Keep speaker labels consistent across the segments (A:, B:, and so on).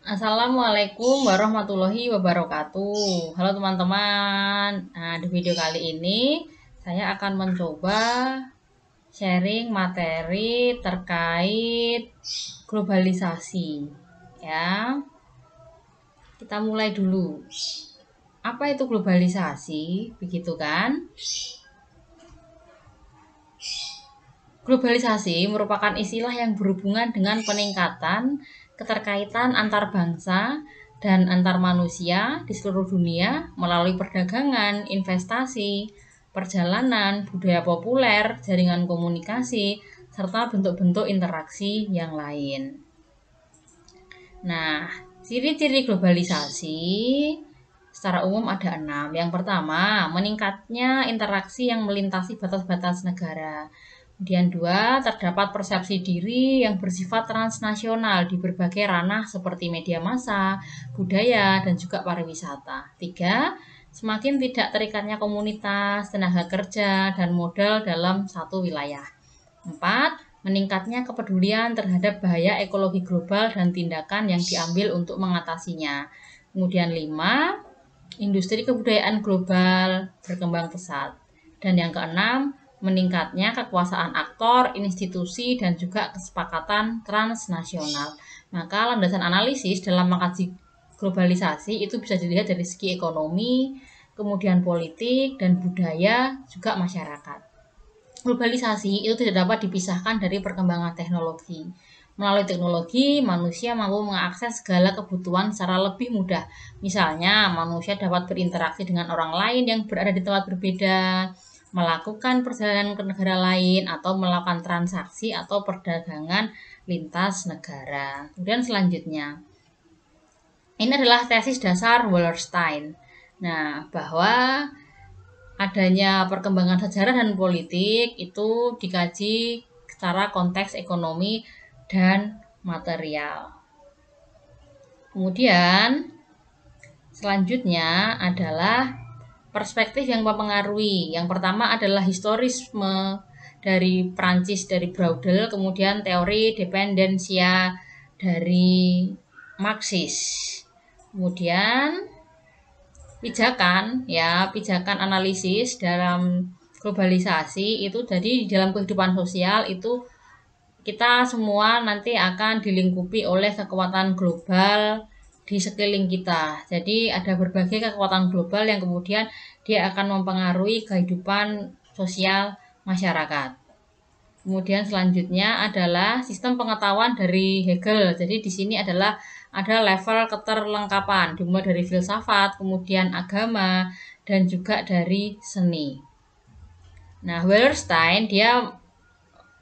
A: Assalamualaikum warahmatullahi wabarakatuh. Halo teman-teman. Nah, di video kali ini saya akan mencoba sharing materi terkait globalisasi. Ya, kita mulai dulu. Apa itu globalisasi? Begitu kan? Globalisasi merupakan istilah yang berhubungan dengan peningkatan keterkaitan antar bangsa dan antar manusia di seluruh dunia melalui perdagangan, investasi, perjalanan, budaya populer, jaringan komunikasi, serta bentuk-bentuk interaksi yang lain. Nah, ciri-ciri globalisasi secara umum ada 6. Yang pertama, meningkatnya interaksi yang melintasi batas-batas negara. Kemudian 2, terdapat persepsi diri yang bersifat transnasional di berbagai ranah seperti media massa, budaya, dan juga pariwisata. 3, semakin tidak terikatnya komunitas, tenaga kerja, dan modal dalam satu wilayah. 4, meningkatnya kepedulian terhadap bahaya ekologi global dan tindakan yang diambil untuk mengatasinya. Kemudian 5, industri kebudayaan global berkembang pesat. Dan yang keenam, meningkatnya kekuasaan aktor, institusi, dan juga kesepakatan transnasional. Maka landasan analisis dalam mengkaji globalisasi itu bisa dilihat dari segi ekonomi, kemudian politik, dan budaya, juga masyarakat. Globalisasi itu tidak dapat dipisahkan dari perkembangan teknologi. Melalui teknologi, manusia mampu mengakses segala kebutuhan secara lebih mudah. Misalnya, manusia dapat berinteraksi dengan orang lain yang berada di tempat berbeda, melakukan perjalanan ke negara lain, atau melakukan transaksi atau perdagangan lintas negara. Kemudian selanjutnya, ini adalah tesis dasar Wallerstein. Nah, bahwa adanya perkembangan sejarah dan politik itu dikaji secara konteks ekonomi dan material. Kemudian selanjutnya adalah perspektif yang mempengaruhi. Yang pertama adalah historisme dari Prancis dari Braudel, kemudian teori dependensia dari Marxis. Kemudian pijakan analisis dalam globalisasi itu jadi di dalam kehidupan sosial itu kita semua nanti akan dilingkupi oleh kekuatan global di sekeliling kita. Jadi ada berbagai kekuatan global yang kemudian dia akan mempengaruhi kehidupan sosial masyarakat. Kemudian selanjutnya adalah sistem pengetahuan dari Hegel. Jadi di sini adalah ada level keterlengkapan, dimulai dari filsafat, kemudian agama, dan juga dari seni. Nah, Wallerstein dia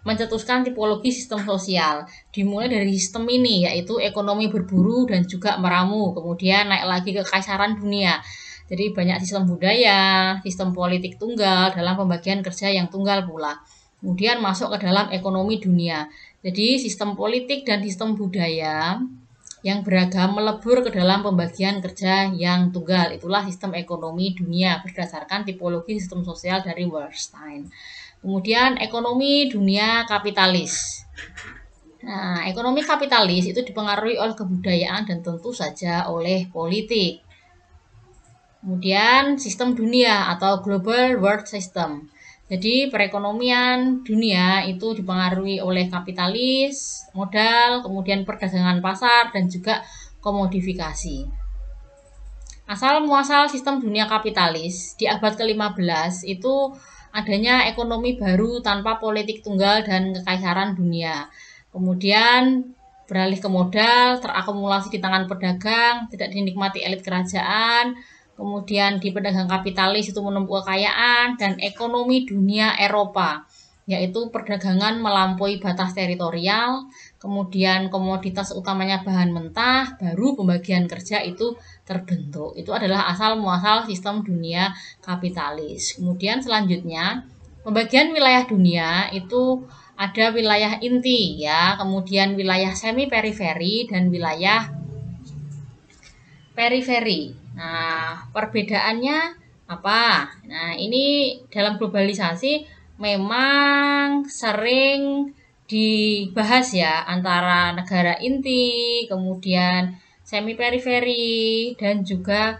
A: mencetuskan tipologi sistem sosial, dimulai dari sistem ini, yaitu ekonomi berburu dan juga meramu, kemudian naik lagi ke kekaisaran dunia. Jadi banyak sistem budaya, sistem politik tunggal dalam pembagian kerja yang tunggal pula. Kemudian masuk ke dalam ekonomi dunia. Jadi sistem politik dan sistem budaya yang beragam melebur ke dalam pembagian kerja yang tunggal. Itulah sistem ekonomi dunia berdasarkan tipologi sistem sosial dari Wallerstein. Kemudian ekonomi dunia kapitalis. Nah, ekonomi kapitalis itu dipengaruhi oleh kebudayaan dan tentu saja oleh politik. Kemudian sistem dunia atau global world system. Jadi perekonomian dunia itu dipengaruhi oleh kapitalis, modal, kemudian perdagangan pasar, dan juga komodifikasi. Asal muasal sistem dunia kapitalis di abad ke-15 itu adanya ekonomi baru tanpa politik tunggal dan kekaisaran dunia. Kemudian beralih ke modal, terakumulasi di tangan pedagang, tidak dinikmati elit kerajaan. Kemudian di pedagang kapitalis itu menumpuk kekayaan, dan ekonomi dunia Eropa, yaitu perdagangan melampaui batas teritorial, kemudian komoditas utamanya bahan mentah, baru pembagian kerja itu terbentuk. Itu adalah asal muasal sistem dunia kapitalis. Kemudian selanjutnya, pembagian wilayah dunia itu ada wilayah inti ya, kemudian wilayah semi periferi dan wilayah periferi. Nah, perbedaannya apa? Nah, ini dalam globalisasi memang sering dibahas ya antara negara inti, kemudian semi periferi, dan juga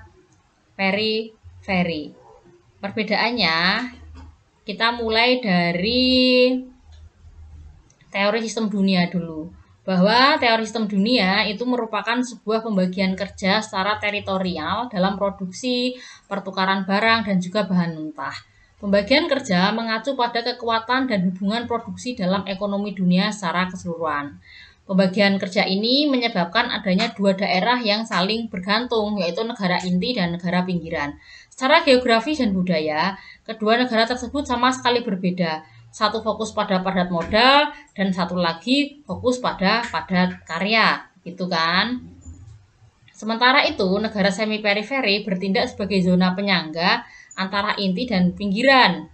A: periferi. Perbedaannya, kita mulai dari teori sistem dunia dulu. Bahwa teori sistem dunia itu merupakan sebuah pembagian kerja secara teritorial dalam produksi, pertukaran barang, dan juga bahan mentah. Pembagian kerja mengacu pada kekuatan dan hubungan produksi dalam ekonomi dunia secara keseluruhan. Pembagian kerja ini menyebabkan adanya dua daerah yang saling bergantung, yaitu negara inti dan negara pinggiran. Secara geografis dan budaya, kedua negara tersebut sama sekali berbeda. Satu fokus pada padat modal dan satu lagi fokus pada padat karya, gitu kan. Sementara itu, negara semi periferi bertindak sebagai zona penyangga antara inti dan pinggiran,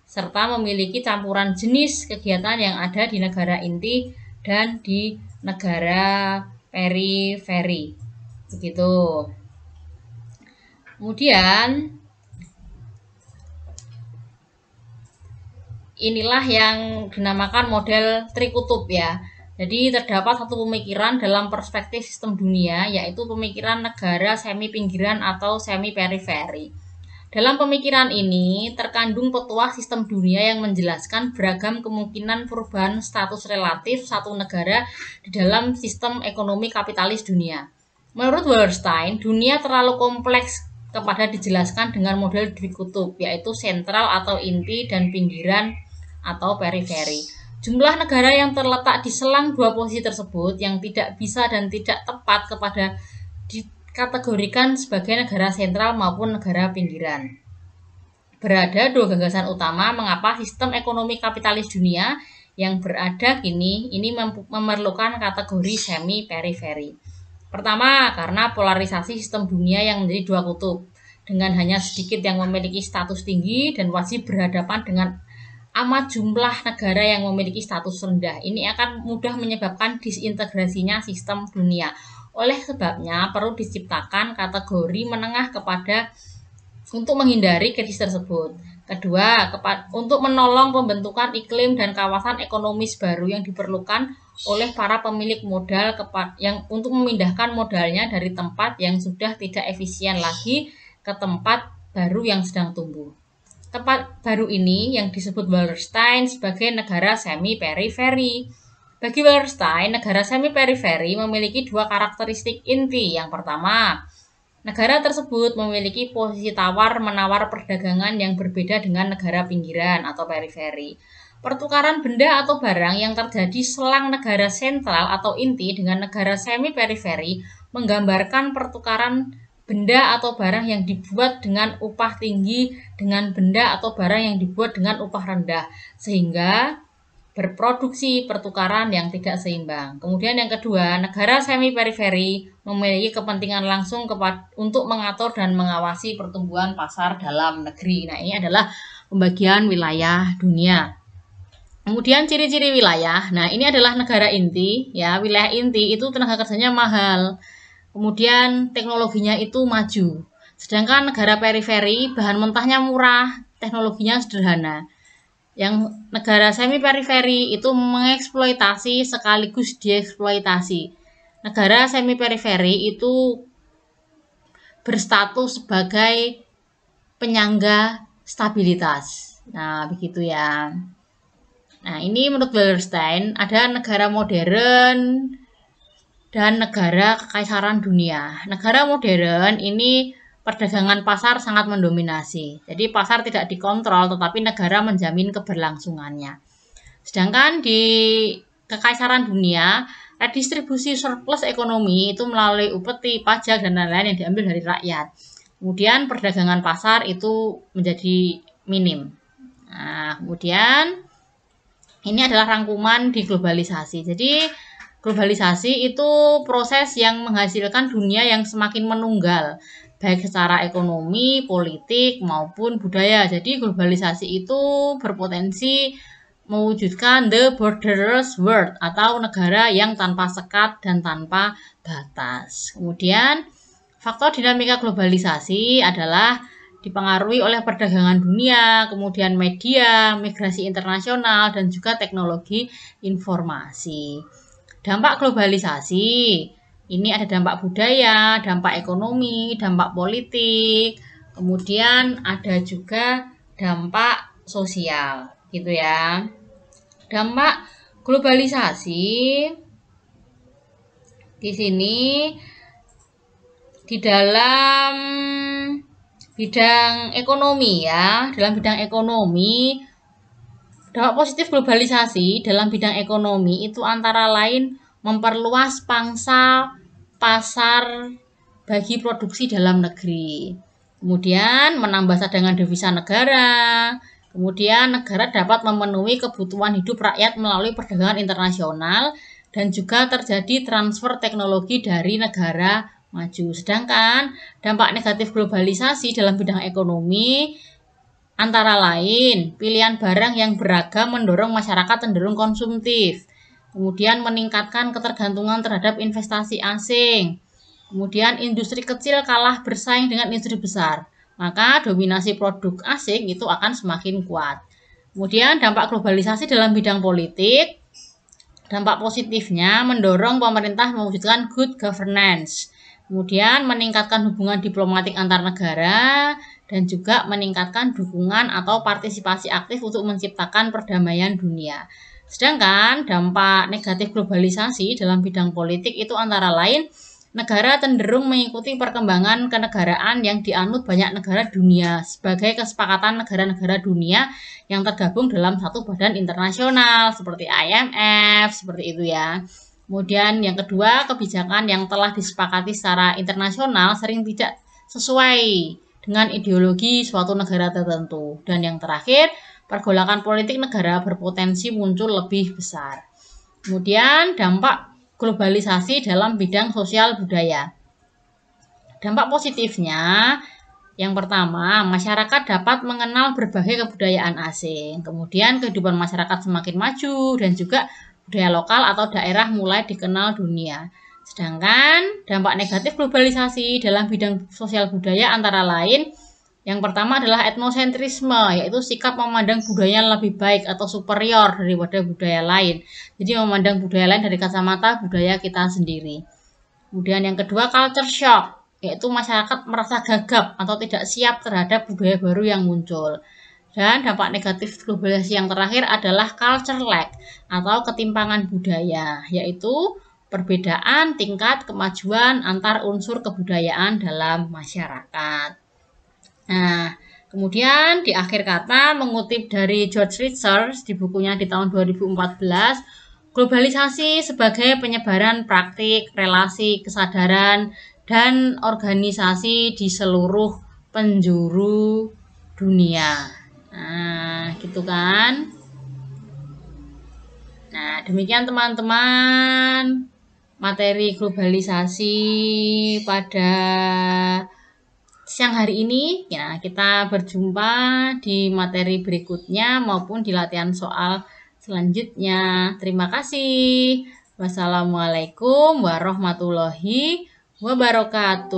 A: serta memiliki campuran jenis kegiatan yang ada di negara inti dan di negara periferi. Begitu. Kemudian inilah yang dinamakan model trikutub ya. Jadi terdapat satu pemikiran dalam perspektif sistem dunia, yaitu pemikiran negara semi pinggiran atau semi periferi. Dalam pemikiran ini terkandung petuah sistem dunia yang menjelaskan beragam kemungkinan perubahan status relatif satu negara di dalam sistem ekonomi kapitalis dunia. Menurut Wallerstein, dunia terlalu kompleks kepada dijelaskan dengan model trikutub, yaitu sentral atau inti dan pinggiran atau periferi. Jumlah negara yang terletak di selang dua posisi tersebut yang tidak bisa dan tidak tepat kepada dikategorikan sebagai negara sentral maupun negara pinggiran. Berada dua gagasan utama mengapa sistem ekonomi kapitalis dunia yang berada kini ini memerlukan kategori semi periferi. Pertama, karena polarisasi sistem dunia yang menjadi dua kutub, dengan hanya sedikit yang memiliki status tinggi dan wajib berhadapan dengan amat jumlah negara yang memiliki status rendah. Ini akan mudah menyebabkan disintegrasinya sistem dunia. Oleh sebabnya, perlu diciptakan kategori menengah kepada untuk menghindari krisis tersebut. Kedua, untuk menolong pembentukan iklim dan kawasan ekonomis baru yang diperlukan oleh para pemilik modal yang untuk memindahkan modalnya dari tempat yang sudah tidak efisien lagi ke tempat baru yang sedang tumbuh. Tempat baru ini yang disebut Wallerstein sebagai negara semi periferi. Bagi Wallerstein, negara semi periferi memiliki dua karakteristik inti. Yang pertama, negara tersebut memiliki posisi tawar-menawar perdagangan yang berbeda dengan negara pinggiran atau periferi. Pertukaran benda atau barang yang terjadi selang negara sentral atau inti dengan negara semi periferi menggambarkan pertukaran benda atau barang yang dibuat dengan upah tinggi dengan benda atau barang yang dibuat dengan upah rendah, sehingga berproduksi pertukaran yang tidak seimbang. Kemudian yang kedua, negara semi periferi memiliki kepentingan langsung untuk mengatur dan mengawasi pertumbuhan pasar dalam negeri. Nah, ini adalah pembagian wilayah dunia. Kemudian ciri-ciri wilayah. Nah, ini adalah negara inti ya. Wilayah inti itu tenaga kerjanya mahal. Kemudian teknologinya itu maju. Sedangkan negara periferi bahan mentahnya murah, teknologinya sederhana. Yang negara semi periferi itu mengeksploitasi sekaligus dieksploitasi. Negara semi periferi itu berstatus sebagai penyangga stabilitas. Nah, begitu ya. Nah, ini menurut Wallerstein ada negara modern dan negara kekaisaran dunia. Negara modern ini perdagangan pasar sangat mendominasi. Jadi pasar tidak dikontrol tetapi negara menjamin keberlangsungannya. Sedangkan di kekaisaran dunia, redistribusi surplus ekonomi itu melalui upeti, pajak, dan lain-lain yang diambil dari rakyat. Kemudian perdagangan pasar itu menjadi minim. Nah, kemudian ini adalah rangkuman di globalisasi. Jadi globalisasi itu proses yang menghasilkan dunia yang semakin menunggal, baik secara ekonomi, politik, maupun budaya. Jadi globalisasi itu berpotensi mewujudkan the borderless world atau negara yang tanpa sekat dan tanpa batas. Kemudian faktor dinamika globalisasi adalah dipengaruhi oleh perdagangan dunia, kemudian media, migrasi internasional, dan juga teknologi informasi. Dampak globalisasi. Ini ada dampak budaya, dampak ekonomi, dampak politik, kemudian ada juga dampak sosial, gitu ya. Dampak globalisasi di sini di dalam bidang ekonomi ya, dalam bidang ekonomi dampak positif globalisasi dalam bidang ekonomi itu antara lain memperluas pangsa pasar bagi produksi dalam negeri. Kemudian menambah cadangan devisa negara. Kemudian negara dapat memenuhi kebutuhan hidup rakyat melalui perdagangan internasional dan juga terjadi transfer teknologi dari negara maju. Sedangkan dampak negatif globalisasi dalam bidang ekonomi antara lain pilihan barang yang beragam mendorong masyarakat cenderung konsumtif. Kemudian meningkatkan ketergantungan terhadap investasi asing. Kemudian industri kecil kalah bersaing dengan industri besar. Maka dominasi produk asing itu akan semakin kuat. Kemudian dampak globalisasi dalam bidang politik. Dampak positifnya mendorong pemerintah mewujudkan good governance. Kemudian meningkatkan hubungan diplomatik antar negara dan juga meningkatkan dukungan atau partisipasi aktif untuk menciptakan perdamaian dunia. Sedangkan dampak negatif globalisasi dalam bidang politik itu antara lain negara cenderung mengikuti perkembangan kenegaraan yang dianut banyak negara dunia sebagai kesepakatan negara-negara dunia yang tergabung dalam satu badan internasional seperti IMF, seperti itu ya. Kemudian yang kedua, kebijakan yang telah disepakati secara internasional sering tidak sesuai dengan ideologi suatu negara tertentu. Dan yang terakhir, pergolakan politik negara berpotensi muncul lebih besar. Kemudian dampak globalisasi dalam bidang sosial budaya. Dampak positifnya, yang pertama, masyarakat dapat mengenal berbagai kebudayaan asing. Kemudian kehidupan masyarakat semakin maju dan juga budaya lokal atau daerah mulai dikenal dunia. Sedangkan dampak negatif globalisasi dalam bidang sosial budaya antara lain yang pertama adalah etnosentrisme, yaitu sikap memandang budaya lebih baik atau superior daripada budaya lain. Jadi memandang budaya lain dari kacamata budaya kita sendiri. Kemudian yang kedua culture shock, yaitu masyarakat merasa gagap atau tidak siap terhadap budaya baru yang muncul. Dan dampak negatif globalisasi yang terakhir adalah culture lag atau ketimpangan budaya, yaitu perbedaan tingkat kemajuan antar unsur kebudayaan dalam masyarakat. Nah, kemudian di akhir kata mengutip dari George Richards di bukunya di tahun 2014, globalisasi sebagai penyebaran praktik, relasi, kesadaran, dan organisasi di seluruh penjuru dunia. Nah, gitu kan. Nah, demikian teman-teman materi globalisasi pada siang hari ini. Ya, kita berjumpa di materi berikutnya maupun di latihan soal selanjutnya. Terima kasih. Wassalamualaikum warahmatullahi wabarakatuh.